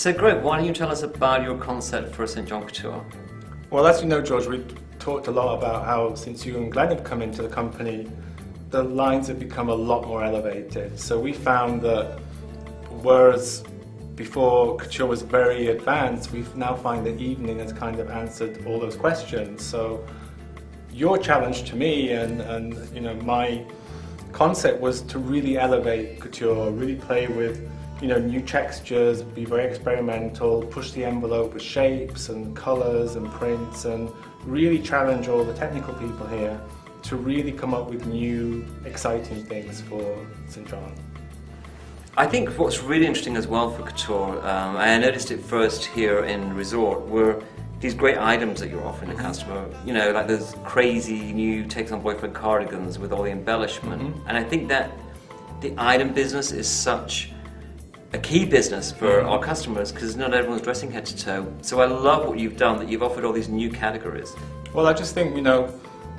So Greg, why don't you tell us about your concept for St. John Couture? Well, as you know, George, we talked a lot about how since you and Glenn have come into the company, the lines have become a lot more elevated. So we found that whereas before Couture was very advanced, we now find that evening has kind of answered all those questions. So your challenge to me and my concept was to really elevate Couture, really play with new textures, be very experimental, push the envelope with shapes and colours and prints, and really challenge all the technical people here to really come up with new, exciting things for St. John. I think what's really interesting as well for Couture, I noticed it first here in Resort, were these great items that you're offering the customer. Like those crazy new Takes on Boyfriend cardigans with all the embellishment. And I think that the item business is such a key business for our customers because not everyone's dressing head to toe. So I love what you've done, that you've offered all these new categories. Well, I just think,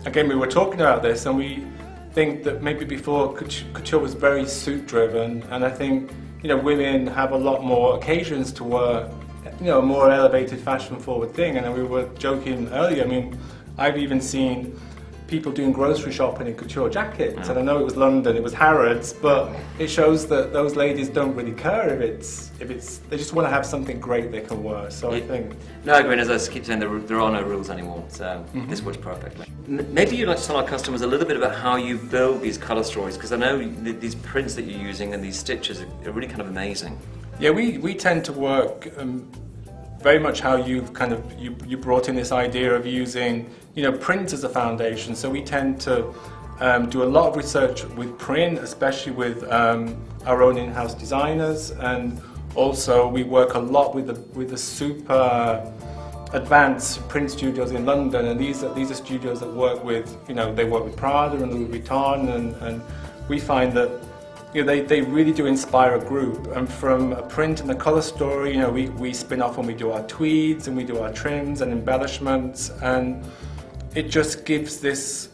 again, we were talking about this and we think that maybe before Couture was very suit driven, and I think, women have a lot more occasions to wear, a more elevated fashion forward thing. And we were joking earlier, I've even seen people doing grocery shopping in Couture jackets, and I know it was London, it was Harrods, but it shows that those ladies don't really care if it's they just want to have something great they can wear. So I think no, I agree. And as I keep saying, there are no rules anymore, so this works perfectly. Maybe you'd like to tell our customers a little bit about how you build these colour stories, because I know these prints that you're using and these stitches are really kind of amazing. Yeah, we tend to work very much how you've you brought in this idea of using print as a foundation. So we tend to do a lot of research with print, especially with our own in-house designers, and also we work a lot with the super advanced print studios in London, and these are studios that work with they work with Prada and Louis Vuitton, and we find that they really do inspire a group. And from a print and a colour story, we spin off when we do our tweeds and we do our trims and embellishments, and it just gives this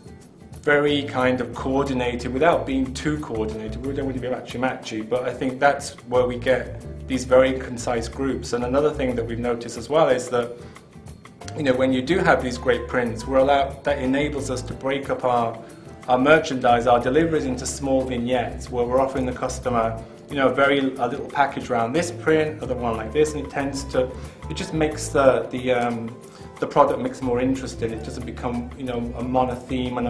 very kind of coordinated, without being too coordinated. We don't want to be matchy-matchy, but I think that's where we get these very concise groups. And another thing that we've noticed as well is that when you do have these great prints, that enables us to break up our merchandise, our deliveries into small vignettes where we're offering the customer, a little package around this print, other one like this, and it just makes the product mix more interesting. It doesn't become, a mono theme and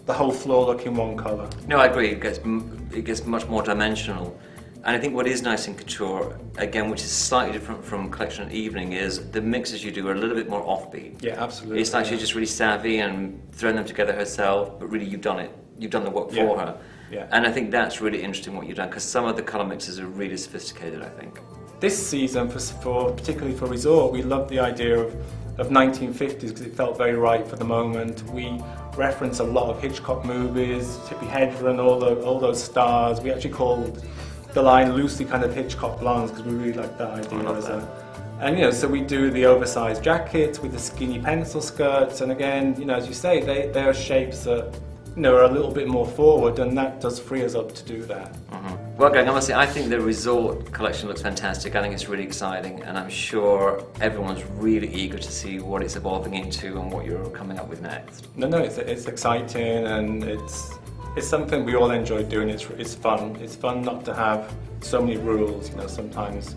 the whole floor looking one colour. No, I agree. It gets much more dimensional. And I think what is nice in Couture, again, which is slightly different from Collection and Evening, is the mixes you do are a little bit more offbeat. Yeah, absolutely. It's like she's just really savvy and throwing them together herself, but really you've done the work for her. Yeah. And I think that's really interesting what you've done, because some of the colour mixes are really sophisticated, I think. This season, particularly for Resort, we loved the idea of 1950s because it felt very right for the moment. We reference a lot of Hitchcock movies, Tippi Hedren, all those stars. We actually called the line loosely kind of Hitchcock blondes because we really like that idea. And so we do the oversized jackets with the skinny pencil skirts, and again, as you say, they are shapes that are a little bit more forward, and that does free us up to do that. Well, Greg, I must say, I think the Resort collection looks fantastic. I think it's really exciting, and I'm sure everyone's really eager to see what it's evolving into and what you're coming up with next. No, it's exciting, and it's something we all enjoy doing. It's fun. It's fun not to have so many rules. Sometimes